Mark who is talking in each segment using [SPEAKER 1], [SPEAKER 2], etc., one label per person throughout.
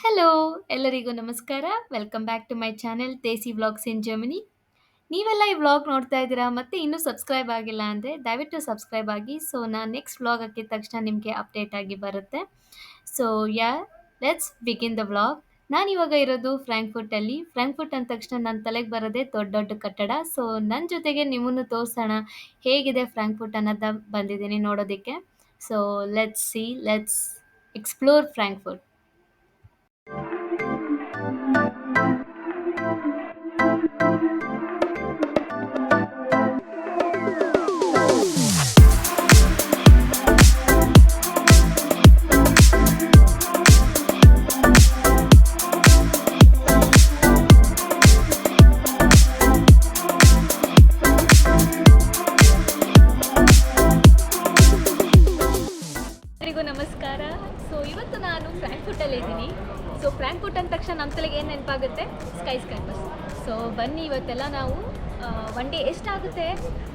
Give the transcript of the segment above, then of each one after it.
[SPEAKER 1] Hello ಎಲ್ಲರಿಗೂ ನಮಸ್ಕಾರ. Welcome back to my channel Desi vlogs in Germany. ನೀವೆಲ್ಲ ಈ ವ್ಲಾಗ್ ನೋಡ್ತಾ ಇದ್ದೀರಾ ಮತ್ತೆ ಇನ್ನೂ ಸಬ್ಸ್ಕ್ರೈಬ್ ಆಗಿಲ್ಲ ಅಂದರೆ ದಯವಿಟ್ಟು ಸಬ್ಸ್ಕ್ರೈಬ್ ಆಗಿ. ಸೊ ನಾನು ನೆಕ್ಸ್ಟ್ ವ್ಲಾಗ್ ಹಾಕಿದ ತಕ್ಷಣ ನಿಮಗೆ ಅಪ್ಡೇಟ್ ಆಗಿ ಬರುತ್ತೆ. So yeah let's begin the vlog. ನಾನಿವಾಗ ಇರೋದು ಫ್ರಾಂಕ್ಫರ್ಟಲ್ಲಿ. ಫ್ರಾಂಕ್ಫರ್ಟ್ ಅಂದ ತಕ್ಷಣ ನನ್ನ ತಲೆಗೆ ಬರೋದೇ ದೊಡ್ಡ ದೊಡ್ಡ ಕಟ್ಟಡ. ಸೊ ನನ್ನ ಜೊತೆಗೆ ನಿಮ್ಮನ್ನು ತೋರಿಸೋಣ ಹೇಗಿದೆ ಫ್ರಾಂಕ್ಫರ್ಟ್ ಅನ್ನೋದ ಬಂದಿದ್ದೀನಿ ನೋಡೋದಕ್ಕೆ. So let's explore Frankfurt. ಎಲ್ಲರಿಗೂ ನಮಸ್ಕಾರ. ಸೊ ಇವತ್ತು ನಾನು ಫ್ರಾಂಕ್ಫರ್ಟಲ್ಲಿ ಇದ್ದೀನಿ. ಸೊ ಫ್ರಾಂಕ್ಫರ್ಟ್ ಅಂದ ತಕ್ಷಣ ನಮ್ಮ ತಲೆಗೆ ಏನು ನೆನಪಾಗುತ್ತೆ? ಸ್ಕೈ ಸ್ಕ್ರ್ಯಾಪರ್ಸ್. ಸೊ ಬನ್ನಿ ಇವತ್ತೆಲ್ಲ ನಾವು ಒನ್ ಡೇ ಎಷ್ಟಾಗುತ್ತೆ,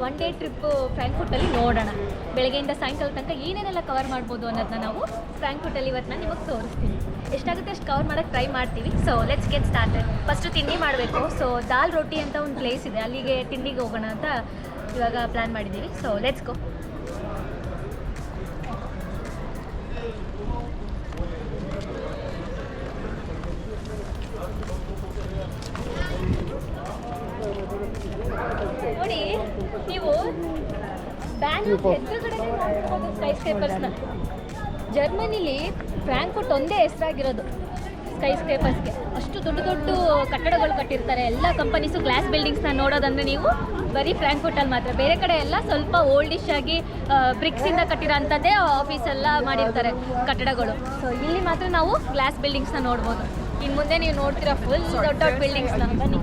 [SPEAKER 1] ಒನ್ ಡೇ ಟ್ರಿಪ್ಪು ಫ್ರಾಂಕ್ಫರ್ಟಲ್ಲಿ ನೋಡೋಣ. ಬೆಳಗ್ಗೆಯಿಂದ ಸಾಯಂಕಾಲ ತನಕ ಏನೇನೆಲ್ಲ ಕವರ್ ಮಾಡ್ಬೋದು ಅನ್ನೋದನ್ನ ನಾವು ಫ್ರಾಂಕ್ಫರ್ಟಲ್ಲಿ ಇವತ್ತು ನಾನು ನಿಮಗೆ ತೋರಿಸ್ತೀನಿ. ಎಷ್ಟಾಗುತ್ತೆ ಅಷ್ಟು ಕವರ್ ಮಾಡೋಕ್ಕೆ ಟ್ರೈ ಮಾಡ್ತೀವಿ. So let's get started. First ತಿಂಡಿ ಮಾಡಬೇಕು. ಸೊ ದಾಲ್ ರೊಟ್ಟಿ ಅಂತ ಒಂದು ಪ್ಲೇಸ್ ಇದೆ, ಅಲ್ಲಿಗೆ ತಿಂಡಿಗೆ ಹೋಗೋಣ ಅಂತ ಇವಾಗ ಪ್ಲ್ಯಾನ್ ಮಾಡಿದ್ದೀವಿ. So let's go. ನೋಡಿ, ನೀವು ಬ್ಯಾಂಗ್ಳೂರ್ ಎದುರುಗಡೆ ನೋಡ್ಬೋದು ಸ್ಕೈ ಸ್ಕ್ರೇಪರ್ಸ್ನ. ಜರ್ಮನಿಲಿ ಫ್ರಾಂಕ್ಫರ್ಟ್ ಒಂದೇ ಹೆಸರಾಗಿರೋದು ಸ್ಕೈ ಸ್ಕ್ರೇಪರ್ಸ್ಗೆ. ಅಷ್ಟು ದೊಡ್ಡ ದೊಡ್ಡ ಕಟ್ಟಡಗಳು ಕಟ್ಟಿರ್ತಾರೆ. ಎಲ್ಲ ಕಂಪನೀಸು ಗ್ಲಾಸ್ ಬಿಲ್ಡಿಂಗ್ಸ್ನ ನೋಡೋದಂದರೆ ನೀವು ಬರೀ ಫ್ರಾಂಕ್ಫರ್ಟಲ್ಲಿ ಮಾತ್ರ. ಬೇರೆ ಕಡೆ ಎಲ್ಲ ಸ್ವಲ್ಪ ಓಲ್ಡಿಶ್ ಆಗಿ ಬ್ರಿಕ್ಸಿಂದ ಕಟ್ಟಿರೋ ಅಂಥದ್ದೇ ಆಫೀಸೆಲ್ಲ ಮಾಡಿರ್ತಾರೆ ಕಟ್ಟಡಗಳು. ಸೊ ಇಲ್ಲಿ ಮಾತ್ರ ನಾವು ಗ್ಲಾಸ್ ಬಿಲ್ಡಿಂಗ್ಸ್ನ ನೋಡ್ಬೋದು. ಇನ್ನು ಮುಂದೆ ನೀವು ನೋಡ್ತೀರಾ ಫುಲ್ ದೊಡ್ಡ ದೊಡ್ಡ ಬಿಲ್ಡಿಂಗ್ಸ್ನ. ಬನ್ನಿ.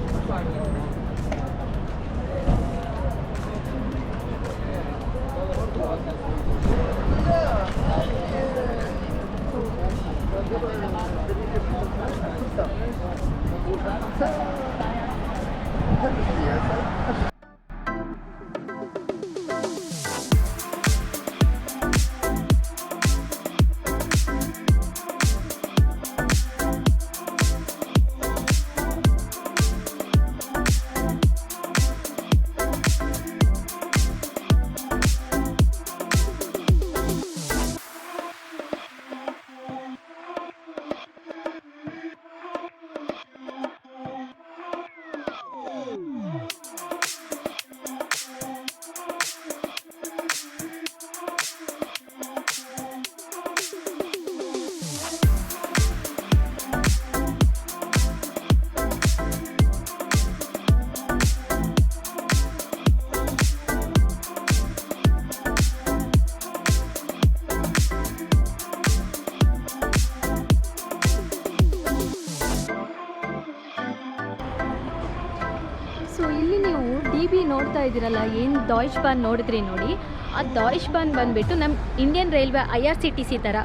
[SPEAKER 1] ಸೊ ಇಲ್ಲಿ ನೀವು ಡಿ ಬಿ ನೋಡ್ತಾ ಇದ್ದೀರಲ್ಲ, ಏನು ಡಾಯ್ಚ್ ಬಾನ್ ನೋಡಿದ್ರಿ ನೋಡಿ, ಆ ಡಾಯ್ಚ್ ಬಾನ್ ಬಂದುಬಿಟ್ಟು ನಮ್ಮ ಇಂಡಿಯನ್ ರೈಲ್ವೆ IRCTC ಥರ.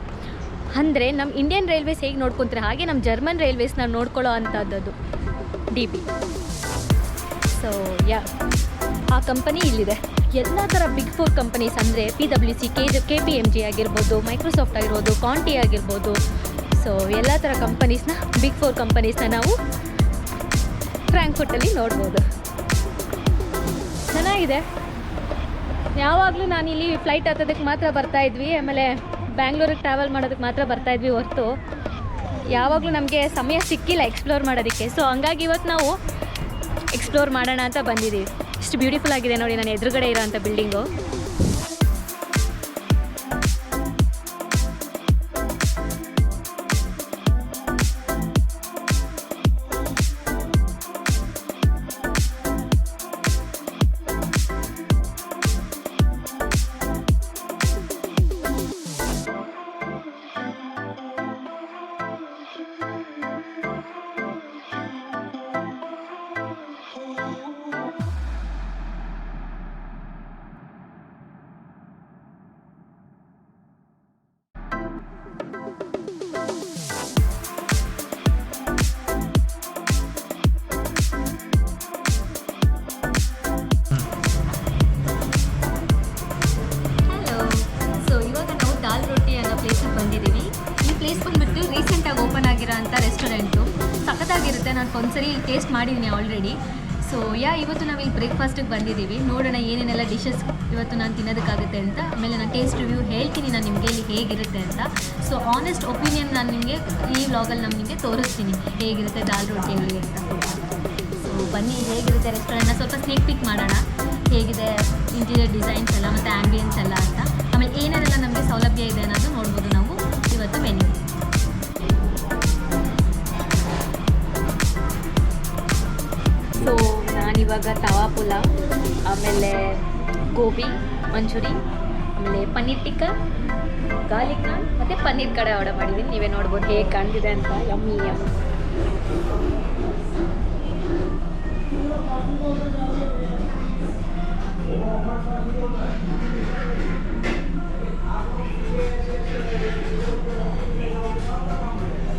[SPEAKER 1] ಅಂದರೆ ನಮ್ಮ ಇಂಡಿಯನ್ ರೈಲ್ವೇಸ್ ಹೇಗೆ ನೋಡ್ಕೊತಾರೆ ಹಾಗೆ ನಮ್ಮ ಜರ್ಮನ್ ರೈಲ್ವೇಸ್ನ ನೋಡ್ಕೊಳ್ಳೋ ಅಂಥದ್ದು ಡಿ ಬಿ. ಸೊ ಆ ಕಂಪನಿ ಇಲ್ಲಿದೆ. ಎಲ್ಲ ಥರ ಬಿಗ್ ಫೋರ್ ಕಂಪನೀಸ್ ಅಂದರೆ PwC, KPMG ಆಗಿರ್ಬೋದು, ಮೈಕ್ರೋಸಾಫ್ಟ್ ಆಗಿರ್ಬೋದು, ಕಾಂಟಿ ಆಗಿರ್ಬೋದು. ಸೊ ಎಲ್ಲ ಥರ ಕಂಪನೀಸ್ನ, ಬಿಗ್ ಫೋರ್ ಕಂಪನೀಸ್ನ ನಾವು ಫ್ರಾಂಕ್ಫರ್ಟಲ್ಲಿ ನೋಡ್ಬೋದು. ಚೆನ್ನಾಗಿದೆ. ಯಾವಾಗಲೂ ನಾನಿಲ್ಲಿ ಫ್ಲೈಟ್ ಹತ್ತೋದಕ್ಕೆ ಮಾತ್ರ ಬರ್ತಾಯಿದ್ವಿ, ಆಮೇಲೆ ಬ್ಯಾಂಗ್ಳೂರಿಗೆ ಟ್ರಾವೆಲ್ ಮಾಡೋದಕ್ಕೆ ಮಾತ್ರ ಬರ್ತಾಯಿದ್ವಿ ಹೊರತು ಯಾವಾಗಲೂ ನಮಗೆ ಸಮಯ ಸಿಕ್ಕಿಲ್ಲ ಎಕ್ಸ್ಪ್ಲೋರ್ ಮಾಡೋದಕ್ಕೆ. ಸೊ ಹಂಗಾಗಿ ಇವತ್ತು ನಾವು ಎಕ್ಸ್ಪ್ಲೋರ್ ಮಾಡೋಣ ಅಂತ ಬಂದಿದ್ದೀವಿ. ಇಷ್ಟು ಬ್ಯೂಟಿಫುಲ್ ಆಗಿದೆ ನೋಡಿ ನನ್ನ ಎದುರುಗಡೆ ಇರೋ ಅಂಥ ಬಿಲ್ಡಿಂಗು. ರೆಸ್ಟೋರೆಂಟು. ಸಖತ್ತಾಗಿರುತ್ತೆ. ನಾನು ಒಂದ್ಸರಿ ಟೇಸ್ಟ್ ಮಾಡಿದ್ದೀನಿ ಆಲ್ರೆಡಿ. ಸೊ ಇವತ್ತು ನಾವು ಇಲ್ಲಿ ಬ್ರೇಕ್ಫಾಸ್ಟಿಗೆ ಬಂದಿದ್ದೀವಿ. ನೋಡೋಣ ಏನೇನೆಲ್ಲ ಡಿಶಸ್ ಇವತ್ತು ನಾನು ತಿನ್ನೋದಕ್ಕಾಗುತ್ತೆ ಅಂತ. ಆಮೇಲೆ ನಾನು ಟೇಸ್ಟ್ ರಿವ್ಯೂ ಹೇಳ್ತೀನಿ ನಾನು ನಿಮಗೆ ಇಲ್ಲಿ ಹೇಗಿರುತ್ತೆ ಅಂತ. ಸೊ ಆನೆಸ್ಟ್ ಒಪಿನಿಯನ್ ನಾನು ನಿಮಗೆ ಈ ವ್ಲಾಗಲ್ಲಿ ನಿಮಗೆ ತೋರಿಸ್ತೀನಿ ಹೇಗಿರುತ್ತೆ ದಾಲ್ ರೋಟಿಯಲ್ಲಿ ಅಂತ. ಸೊ ಬನ್ನಿ ಹೇಗಿರುತ್ತೆ ರೆಸ್ಟೋರೆಂಟ್ನ ಸ್ವಲ್ಪ ಸ್ನೇಕ್ ಪಿಕ್ ಮಾಡೋಣ. ಹೇಗಿದೆ ಇಂಟೀರಿಯರ್ ಡಿಸೈನ್ಸ್ ಎಲ್ಲ ಮತ್ತು ಆ್ಯಂಬಿಯನ್ಸ್ ಎಲ್ಲ ಅಂತ. ಆಮೇಲೆ ಏನೇನೆಲ್ಲ ನಮಗೆ ಸೌಲಭ್ಯ ಇದೆ ಅನ್ನೋದು ನೋಡ್ಬೋದು ನಾವು ಇವತ್ತು ಮೆನ್ಯೂ. ಸೊ ನಾನಿವಾಗ ತವಾ ಪುಲಾವ್, ಆಮೇಲೆ ಗೋಬಿ ಮಂಚೂರಿ, ಆಮೇಲೆ ಪನ್ನೀರ್ ಟಿಕ್ಕಾ, ಗಾರ್ಲಿಕ್ ನಾನ್ ಮತ್ತು ಪನ್ನೀರ್ ಕಡೆ ಆರ್ಡರ್ ಮಾಡಿದ್ದೀನಿ. ನೀವೇ ನೋಡ್ಬೋದು ಹೇಗೆ ಕಾಣ್ತಿದೆ ಅಂತ. Yummy yummy.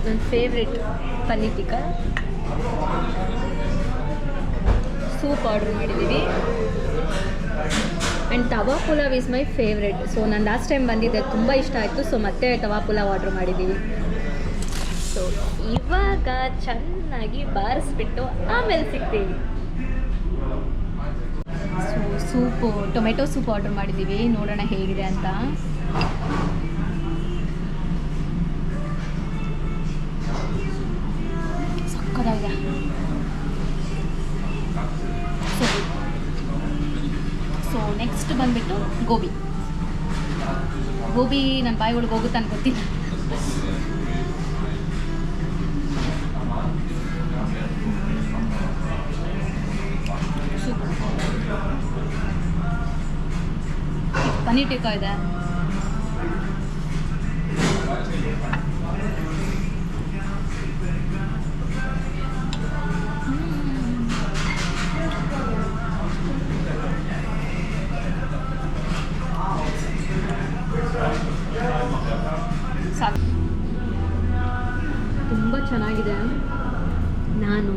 [SPEAKER 1] ನನ್ನ favourite paneer tikka. Soup order ಮಾಡಿದ್ದೀವಿ. And tawa pulao is my favourite. So ನಾನು ಲಾಸ್ಟ್ ಟೈಮ್ ಬಂದಿದ್ದೆ, ತುಂಬ ಇಷ್ಟ ಆಯಿತು. ಸೊ ಮತ್ತೆ ತವಾ ಪುಲಾವ್ ಆರ್ಡ್ರ್ ಮಾಡಿದ್ದೀವಿ. ಸೊ ಇವಾಗ ಚೆನ್ನಾಗಿ ಬಾರಿಸ್ಬಿಟ್ಟು ಆಮೇಲೆ ಸಿಗ್ತೀವಿ. So soup, tomato soup order ಮಾಡಿದ್ದೀವಿ. ನೋಡೋಣ ಹೇಗಿದೆ ಅಂತ. ಸಕ್ಕತ್ತಾಗಿದೆ. ಸೊ ನೆಕ್ಸ್ಟ್ ಬಂದುಬಿಟ್ಟು ಗೋಬಿ ನನ್ನ ಬಾಯಿ ಒಳಗೆ ಹೋಗುತ್ತೆ ಅಂತ ಗೊತ್ತಿಲ್ಲ. ಸೂಪರ್. ಪನ್ನೀರ್ ಟಿಕ್ಕಾ ಇದೆ. ತುಂಬ ಚೆನ್ನಾಗಿದೆ. ನಾನು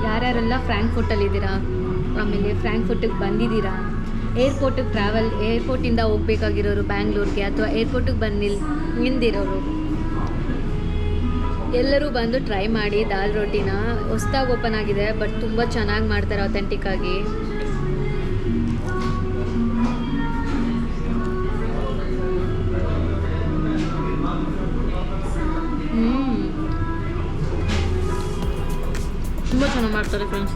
[SPEAKER 1] ಯಾರ್ಯಾರೆಲ್ಲ ಫ್ರ್ಯಾಂಕ್ಫರ್ಟಲ್ಲಿದ್ದೀರಾ, ಆಮೇಲೆ ಫ್ರ್ಯಾಂಕ್ಫರ್ಟಿಗೆ ಬಂದಿದ್ದೀರಾ, ಏರ್ಪೋರ್ಟಿಂದ ಹೋಗ್ಬೇಕಾಗಿರೋರು ಬ್ಯಾಂಗ್ಳೂರ್ಗೆ, ಅಥವಾ ಏರ್ಪೋರ್ಟಿಗೆ ಬಂದು ನಿಂದಿರೋರು ಎಲ್ಲರೂ ಬಂದು ಟ್ರೈ ಮಾಡಿ ದಾಲ್ ರೋಟಿನ. ಹೊಸ್ದಾಗಿ ಓಪನ್ ಆಗಿದೆ, ಬಟ್ ತುಂಬ ಚೆನ್ನಾಗಿ ಮಾಡ್ತಾರೆ ಅಥೆಂಟಿಕ್ಕಾಗಿ. ತುಂಬ ಚೆನ್ನಾಗಿ ಮಾಡ್ತಾರೆ ಫ್ರೆಂಡ್ಸ್.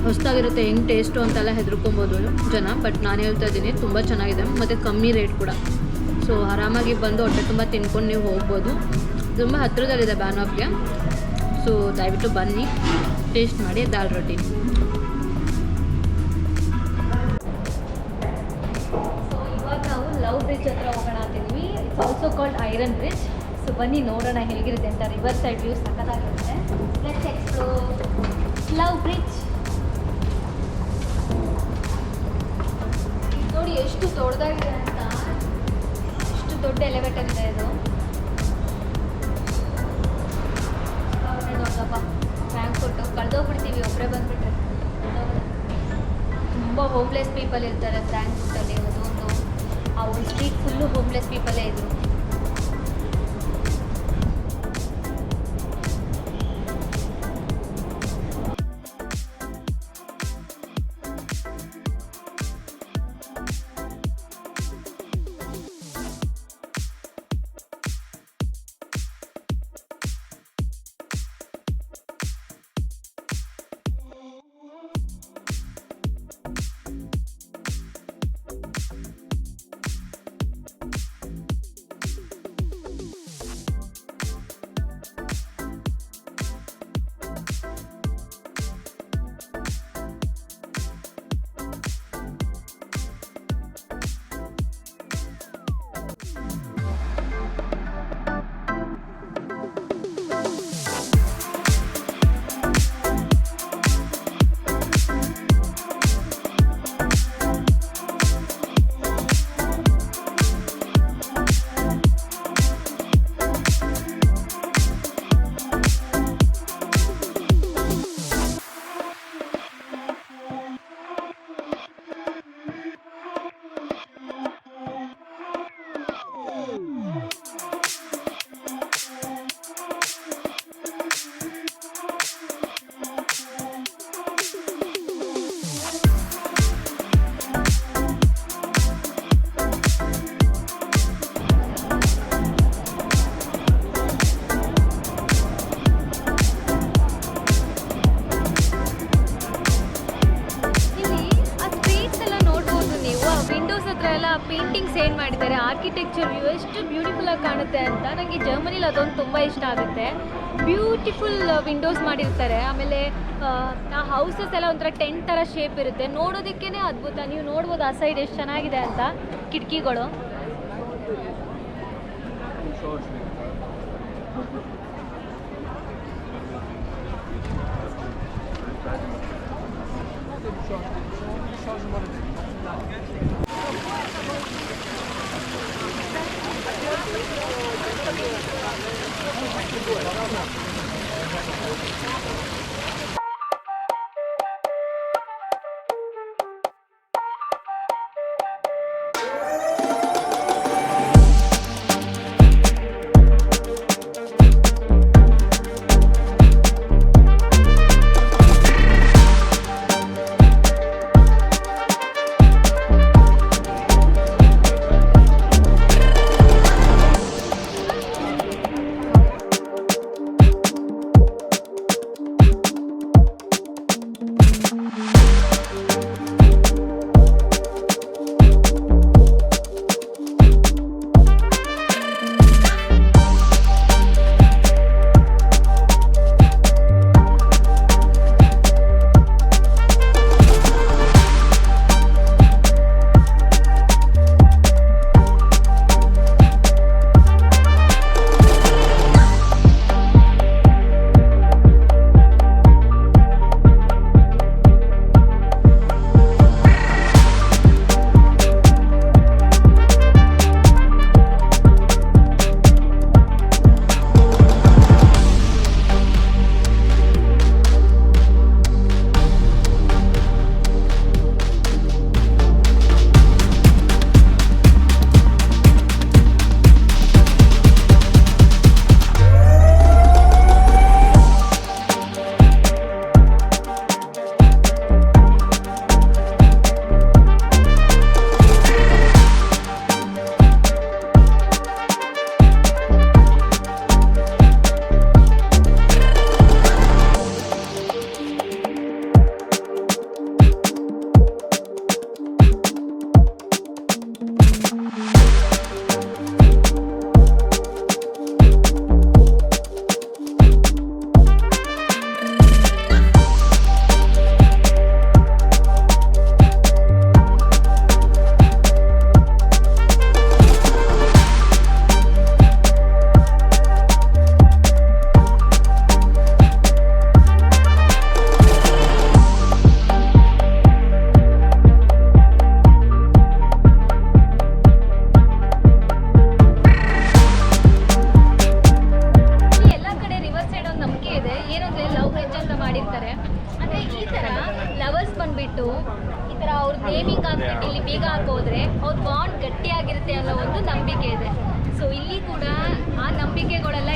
[SPEAKER 1] ಹೊಸ್ದಾಗಿರುತ್ತೆ, ಹೆಂಗೆ ಟೇಸ್ಟು ಅಂತೆಲ್ಲ ಹೆದರ್ಕೊಬೋದು ಜನ, ಬಟ್ ನಾನು ಹೇಳ್ತಾ ಇದ್ದೀನಿ ತುಂಬ ಚೆನ್ನಾಗಿದೆ ಮತ್ತು ಕಮ್ಮಿ ರೇಟ್ ಕೂಡ. ಸೊ ಆರಾಮಾಗಿ ಬಂದು ಹೊಟ್ಟೆ ತುಂಬ ತಿನ್ಕೊಂಡು ನೀವು ಹೋಗ್ಬೋದು. ತುಂಬ ಹತ್ತಿರದಲ್ಲಿದೆ ಬ್ಯಾನ್ಆಫ್ಗೆ. ಸೊ ದಯವಿಟ್ಟು ಬನ್ನಿ, ಟೇಸ್ಟ್ ಮಾಡಿ ದಾಲ್ ರೋಟಿ. ಸೊ ಇವಾಗ ನಾವು ಲವ್ ಬ್ರಿಡ್ಜ್ ಹತ್ರ ಹೋಗೋಣ ಅಂತಿದ್ವಿ. It's also called iron bridge. So ಬನ್ನಿ ನೋಡೋಣ ಹೇಗಿರುತ್ತೆ ಅಂತ. ರಿವರ್ ಸೈಡ್ ವ್ಯೂ ಸಕ್ಕತ್ತಾಗಿರುತ್ತೆ. Let's explore love bridge. ನೋಡಿ ಎಷ್ಟು ದೊಡ್ಡದಾಗಿದೆ ಅಂತ. ಎಷ್ಟು ದೊಡ್ಡ ಎಲಿವೇಟರ್ ಇದೆ ಇದು. ದೊಡ್ಡಪ್ಪ ಫ್ರ್ಯಾಂಕ್ಫರ್ಟು ಕಳೆದೋಗ್ಬಿಡ್ತೀವಿ ಒಬ್ಬರೇ ಬಂದುಬಿಟ್ರೆ. ತುಂಬ ಹೋಮ್ಲೆಸ್ ಪೀಪಲ್ ಇರ್ತಾರೆ ಫ್ರ್ಯಾಂಕ್ಫರ್ಟಲ್ಲಿ. ಅದೊಂದು ಆ ಒಂದು ಸ್ಟ್ರೀಟ್ ಫುಲ್ಲು ಹೋಮ್ಲೆಸ್ ಪೀಪಲೇ ಇದ್ರು. ಆರ್ಕಿಟೆಕ್ಚರ್ ವ್ಯೂ ಎಷ್ಟು ಬ್ಯೂಟಿಫುಲ್ ಆಗಿ ಕಾಣುತ್ತೆ ಅಂತ. ನನಗೆ ಜರ್ಮನಿಲಿ ಅದೊಂದು ತುಂಬ ಇಷ್ಟ ಆಗುತ್ತೆ. ಬ್ಯೂಟಿಫುಲ್ ವಿಂಡೋಸ್ ಮಾಡಿರ್ತಾರೆ. ಆಮೇಲೆ ಆ ಹೌಸಸ್ ಎಲ್ಲ ಒಂಥರ ಟೆಂಟ್ ಥರ ಶೇಪ್ ಇರುತ್ತೆ, ನೋಡೋದಕ್ಕೇ ಅದ್ಭುತ. ನೀವು ನೋಡ್ಬೋದು ಆ ಸೈಡ್ ಎಷ್ಟು ಚೆನ್ನಾಗಿದೆ ಅಂತ ಕಿಟಕಿಗಳು.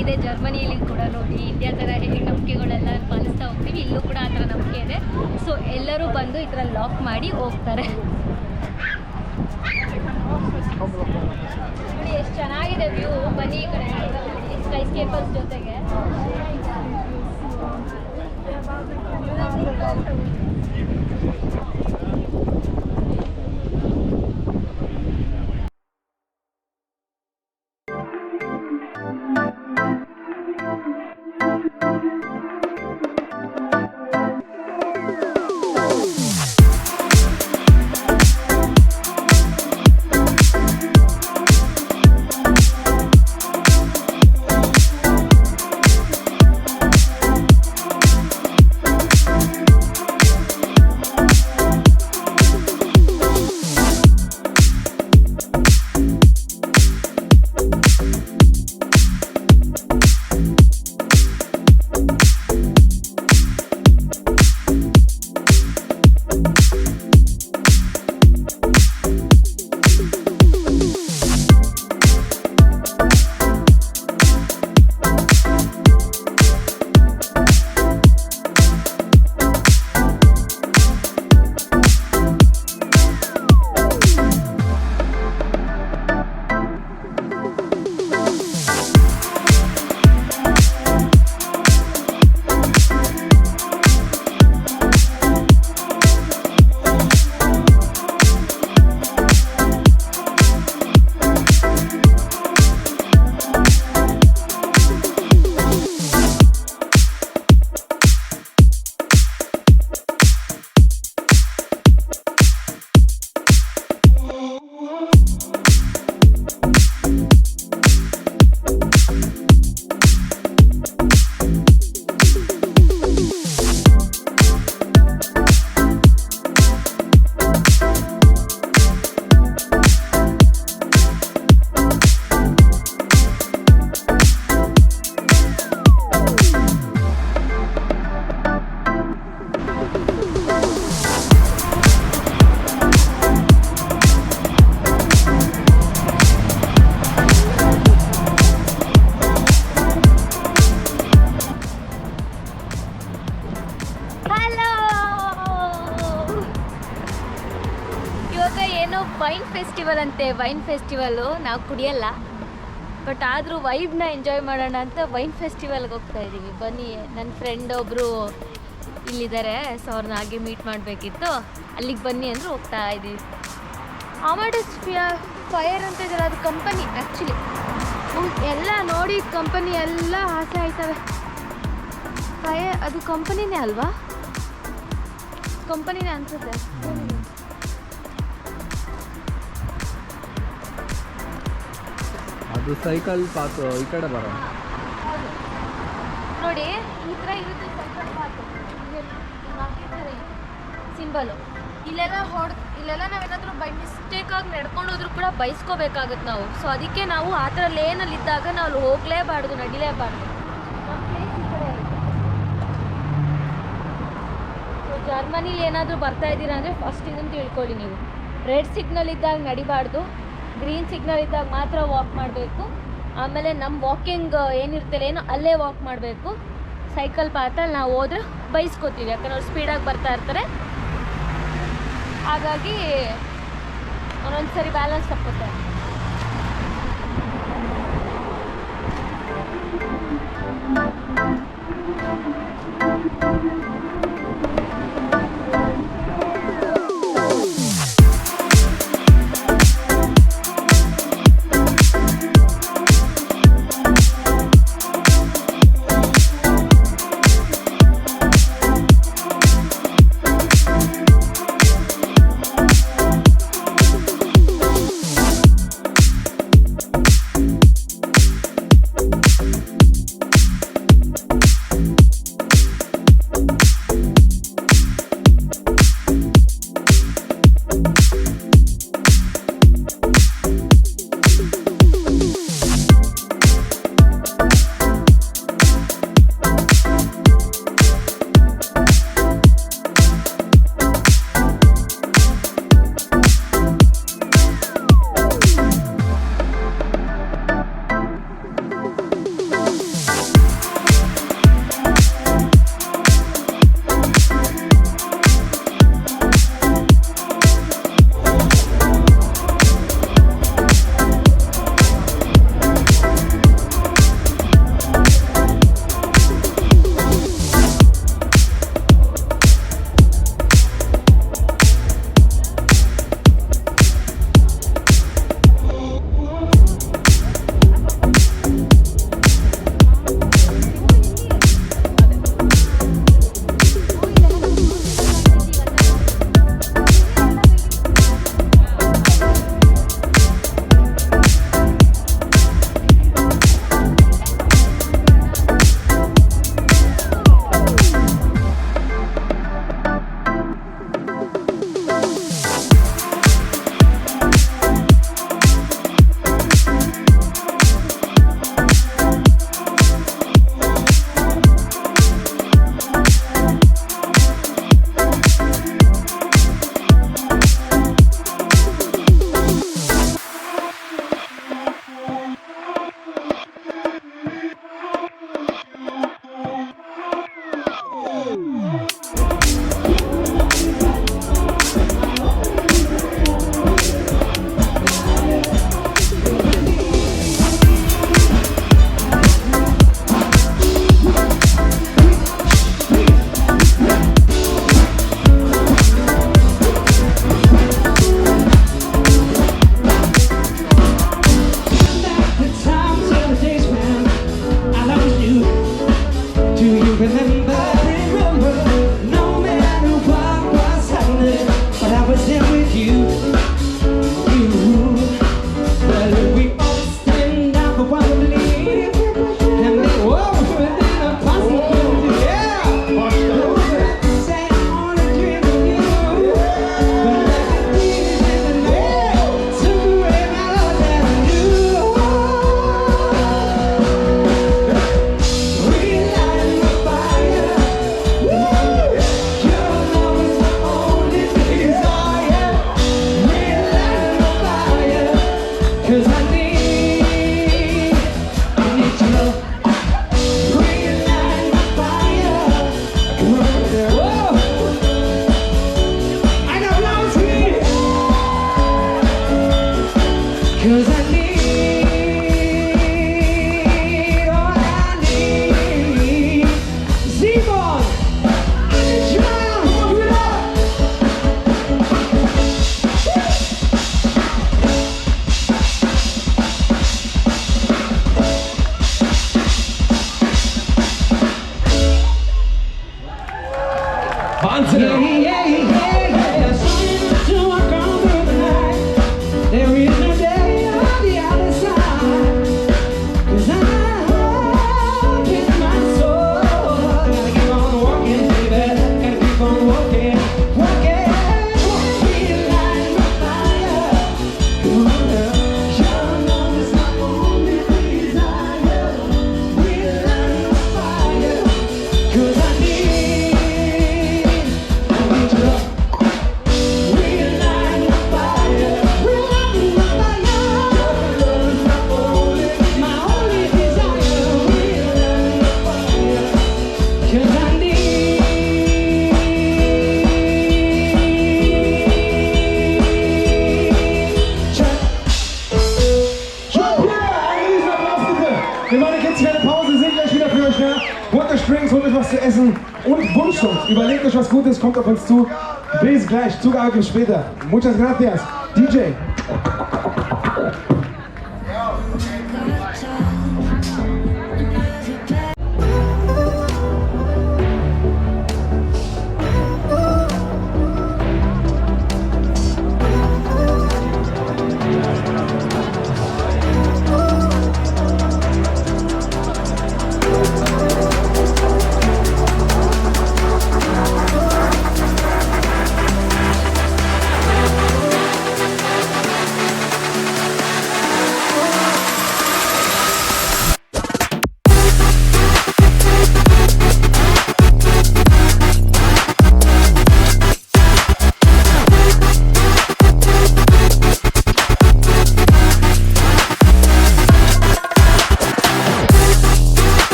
[SPEAKER 1] ಇದೆ ಜರ್ಮನಿಯಲ್ಲಿ ಕೂಡ ನೋಡಿ ಇಂಡಿಯಾ ಥರ ಹೇಗೆ ನಂಬಿಕೆಗಳೆಲ್ಲ ಪಾಲಿಸ್ತಾ ಹೋಗ್ತೀವಿ, ಇಲ್ಲೂ ಕೂಡ ಆ ಥರ ನಂಬಿಕೆ ಇದೆ. ಸೊ ಎಲ್ಲರೂ ಬಂದು ಈ ಥರ ಲಾಕ್ ಮಾಡಿ ಹೋಗ್ತಾರೆ. ನೋಡಿ ಎಷ್ಟು ಚೆನ್ನಾಗಿದೆ ವ್ಯೂ. ಬನ್ನಿ ಈ ಕಡೆ ಸ್ಕೈ ಸ್ಕೇಪರ್ಸ್ ಜೊತೆಗೆ. ನಡೆಯುತ್ತೆ ವೈನ್ ಫೆಸ್ಟಿವಲ್ಲು. ನಾವು ಕುಡಿಯಲ್ಲ, ಬಟ್ ಆದರೂ ವೈಬ್ನ ಎಂಜಾಯ್ ಮಾಡೋಣ ಅಂತ ವೈನ್ ಫೆಸ್ಟಿವಲ್ಗೆ ಹೋಗ್ತಾ ಇದ್ದೀವಿ. ಬನ್ನಿ, ನನ್ನ ಫ್ರೆಂಡ್ ಒಬ್ಬರು ಇಲ್ಲಿದ್ದಾರೆ, ಸೊ ಅವ್ರನ್ನ ಹಾಗೆ ಮೀಟ್ ಮಾಡಬೇಕಿತ್ತು. ಅಲ್ಲಿಗೆ ಬನ್ನಿ ಅಂದರೂ ಹೋಗ್ತಾ ಇದ್ದೀವಿ. ಅಮಾಡಸ್ ಫೈರ್ ಅಂತ ಇದ್ದಾರೆ, ಅದು ಕಂಪನಿ ಆ್ಯಕ್ಚುಲಿ. ಎಲ್ಲ ನೋಡಿ ಕಂಪನಿ ಎಲ್ಲ ಆಸೆ ಆಯ್ತವೆ. ಫೈರ್ ಅದು ಕಂಪನಿನೇ ಅಲ್ವಾ? ಕಂಪನಿನೇ ಅನ್ಸುತ್ತೆ.
[SPEAKER 2] ಅದು ಸೈಕಲ್ ಪಾತ್ ಈ ಕಡೆ ಬರ
[SPEAKER 1] ನೋಡಿ, ಈ ಥರ ಇರುತ್ತೆ ಸೈಕಲ್ ಪಾತ್, ಸಿಂಬಲು. ಇಲ್ಲೆಲ್ಲ ನಾವೇನಾದರೂ ಬೈ ಮಿಸ್ಟೇಕಾಗಿ ನಡ್ಕೊಂಡು ಹೋದ್ರೂ ಕೂಡ ಬೈಸ್ಕೋಬೇಕಾಗುತ್ತೆ ನಾವು. ಸೊ ಅದಕ್ಕೆ ನಾವು ಆ ಥರ ಲೇನಲ್ಲಿ ಇದ್ದಾಗ ನಾವು ಅಲ್ಲಿ ಹೋಗಲೇಬಾರ್ದು, ನಡಿಲೇಬಾರ್ದು. ನಮ್ಮ ಪ್ಲೇಸ್ ಈ ಕಡೆ ಇರುತ್ತೆ. ಸೊ ಜರ್ಮನಿಲಿ ಏನಾದರೂ ಬರ್ತಾ ಇದ್ದೀರಾ ಅಂದರೆ ಫಸ್ಟ್ ಇದನ್ನು ತಿಳ್ಕೊಳ್ಳಿ ನೀವು. ರೆಡ್ ಸಿಗ್ನಲ್ ಇದ್ದಾಗ ನಡಿಬಾರ್ದು, ಗ್ರೀನ್ ಸಿಗ್ನಲ್ ಇದ್ದಾಗ ಮಾತ್ರ ವಾಕ್ ಮಾಡಬೇಕು. ಆಮೇಲೆ ನಮ್ಮ ವಾಕಿಂಗ್ ಏನಿರ್ತಲ್ಲ ಏನೋ ಅಲ್ಲೇ ವಾಕ್ ಮಾಡಬೇಕು. ಸೈಕಲ್ ಪಾತಲ್ಲಿ ನಾವು ಹೋದ್ರೆ ಬೈಸ್ಕೋತೀವಿ, ಯಾಕಂದ್ರೆ ಅವ್ರು ಸ್ಪೀಡಾಗಿ ಬರ್ತಾ ಇರ್ತಾರೆ. ಹಾಗಾಗಿ ಒಂದೊಂದು ಸರಿ ಬ್ಯಾಲೆನ್ಸ್ ತಪ್ಪುತ್ತೆ.
[SPEAKER 3] Wir machen eine klitzekleine Pause, sind gleich wieder für euch da. Holt euch Drinks, holt euch was zu essen und Wunschsongs. Überlegt euch was Gutes, kommt auf uns zu. Bis gleich, Zugabe bis später. Muchas gracias. DJ.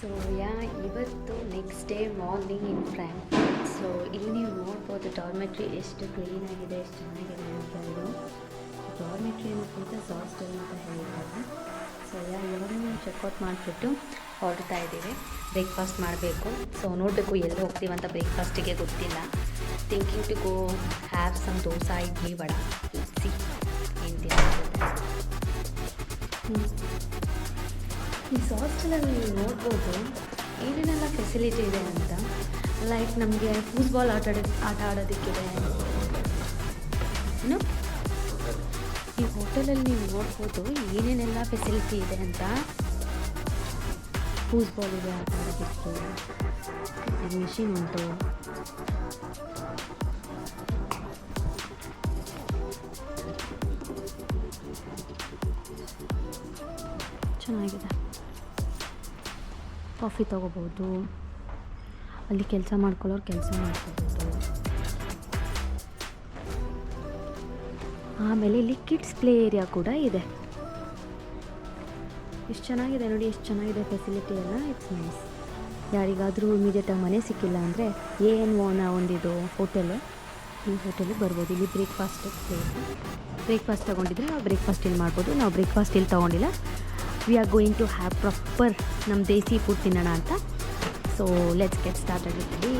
[SPEAKER 1] So ಇವತ್ತು next day morning ಇನ್ Frankfurt. So ಇಲ್ಲಿ ನೀವು ನೋಡ್ಬೋದು dormitory ಎಷ್ಟು ಕ್ಲೀನಾಗಿದೆ, ಎಷ್ಟು ಚೆನ್ನಾಗಿದೆ ಅಂತ ಹೇಳಿ. Dormitory ಅನ್ನೋಕ್ಕಿಂತ hostel ಅಂತ ಹೇಳ್ತಾರೆ. ಸೊ ಇವಾಗ ನಾವು ಚೆಕ್ಔಟ್ ಮಾಡಿಬಿಟ್ಟು ಹೊರಡ್ತಾ ಇದ್ದೀವಿ. ಬ್ರೇಕ್ಫಾಸ್ಟ್ ಮಾಡಬೇಕು. ಸೊ ನೋಡಬೇಕು ಎಲ್ಲಿ ಹೋಗ್ತೀವಂತ ಬ್ರೇಕ್ಫಾಸ್ಟಿಗೆ ಗೊತ್ತಿಲ್ಲ. Thinking to go have some dosa, idli, vada. ಸಿ ಏನು ತಿನ್ನೋದು. ಈ ಹಾಸ್ಟೆಲಲ್ಲಿ ನೀವು ನೋಡ್ಬೋದು ಏನೇನೆಲ್ಲ ಫೆಸಿಲಿಟಿ ಇದೆ ಅಂತ. ಲೈಕ್ ನಮಗೆ ಫುಟ್ಬಾಲ್ ಆಟ ಆಡೋದಕ್ಕಿದೆ. ಏನು ಈ ಹೋಟೆಲಲ್ಲಿ ನೀವು ನೋಡ್ಬೋದು ಏನೇನೆಲ್ಲ ಫೆಸಿಲಿಟಿ ಇದೆ ಅಂತ. ಫುಟ್ಬಾಲ್ ಇದೆ ಆಟ ಆಡೋದಕ್ಕೆ, ಮಿಷಿನ್ ಉಂಟು. ಚೆನ್ನಾಗಿದೆ. ಕಾಫಿ ತೊಗೋಬೋದು. ಅಲ್ಲಿ ಕೆಲಸ ಮಾಡ್ಕೊಳ್ಳೋರು ಕೆಲಸ ಮಾಡ್ಕೋಬೋದು. ಆಮೇಲೆ ಇಲ್ಲಿ ಕಿಡ್ಸ್ ಪ್ಲೇ ಏರಿಯಾ ಕೂಡ ಇದೆ. ಎಷ್ಟು ಚೆನ್ನಾಗಿದೆ ನೋಡಿ, ಎಷ್ಟು ಚೆನ್ನಾಗಿದೆ ಫೆಸಿಲಿಟಿ ಎಲ್ಲ. It's nice. ಯಾರಿಗಾದರೂ ಇಮಿಡಿಯೇಟಾಗಿ ಮನೆ ಸಿಕ್ಕಿಲ್ಲ ಅಂದರೆ ಒಂದಿದು ಹೋಟೆಲು, ಈ ಹೋಟೆಲಿಗೆ ಬರ್ಬೋದು. ಇಲ್ಲಿ ಬ್ರೇಕ್ಫಾಸ್ಟ್ ತೊಗೊಂಡಿದ್ರೆ ನಾವು ಬ್ರೇಕ್ಫಾಸ್ಟ್ ಇಲ್ಲಿ ಮಾಡ್ಬೋದು. ನಾವು ಬ್ರೇಕ್ಫಾಸ್ಟ್ ಇಲ್ಲಿ ತೊಗೊಂಡಿಲ್ಲ. We are going to have proper ನಮ್ಮ ದೇಸಿ ಫುಡ್ ತಿನ್ನೋಣ ಅಂತ. So let's get started with the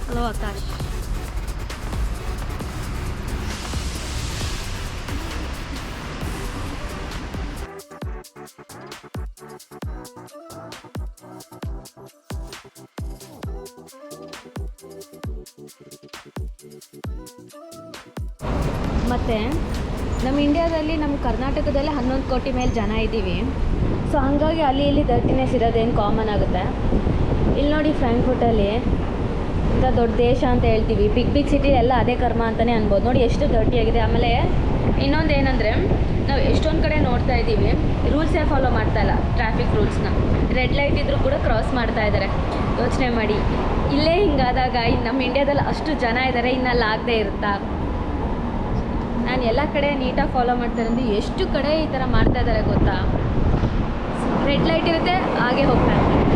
[SPEAKER 1] hello Akash. ಮತ್ತು ನಮ್ಮ ಇಂಡಿಯಾದಲ್ಲಿ, ನಮ್ಮ ಕರ್ನಾಟಕದಲ್ಲಿ 11 ಕೋಟಿ ಮೇಲೆ ಜನ ಇದ್ದೀವಿ. ಸೊ ಹಾಗಾಗಿ ಅಲ್ಲಿ ಇಲ್ಲಿ ಡರ್ಟಿನೆಸ್ ಇರೋದೇನು ಕಾಮನ್ ಆಗುತ್ತೆ. ಇಲ್ಲಿ ನೋಡಿ ಫ್ರಾಂಕ್ಫರ್ಟಲ್ಲಿ ಇಂಥ ದೊಡ್ಡ ದೇಶ ಅಂತ ಹೇಳ್ತೀವಿ, ಬಿಗ್ ಸಿಟಿ ಎಲ್ಲ ಅದೇ ಕರ್ಮ ಅಂತಲೇ ಅನ್ಬೋದು. ನೋಡಿ ಎಷ್ಟು ಡರ್ಟಿಯಾಗಿದೆ. ಆಮೇಲೆ ಇನ್ನೊಂದು ಏನಂದರೆ, ನಾವು ಎಷ್ಟೊಂದು ಕಡೆ ನೋಡ್ತಾ ಇದ್ದೀವಿ ರೂಲ್ಸೇ ಫಾಲೋ ಮಾಡ್ತಾಯಿಲ್ಲ, ಟ್ರಾಫಿಕ್ ರೂಲ್ಸ್ನ. ರೆಡ್ ಲೈಟ್ ಇದ್ದರೂ ಕೂಡ ಕ್ರಾಸ್ ಮಾಡ್ತಾ ಇದ್ದಾರೆ. ಯೋಚನೆ ಮಾಡಿ, ಇಲ್ಲೇ ಹಿಂಗಾದಾಗ ಇನ್ನು ನಮ್ಮ ಇಂಡಿಯಾದಲ್ಲಿ ಅಷ್ಟು ಜನ ಇದ್ದಾರೆ, ಇನ್ನಲ್ಲಿ ಆಗದೆ ಇರುತ್ತಾ? ನಾನು ಎಲ್ಲ ಕಡೆ ನೀಟಾಗಿ ಫಾಲೋ ಮಾಡ್ತಾರಂದು ಎಷ್ಟು ಕಡೆ ಈ ಥರ ಮಾಡ್ತಾ ಇದ್ದಾರೆ ಗೊತ್ತಾ? ರೆಡ್ ಲೈಟ್ ಇರುತ್ತೆ, ಹಾಗೆ ಹೋಗ್ತಾ ಇರ್ತಾರೆ.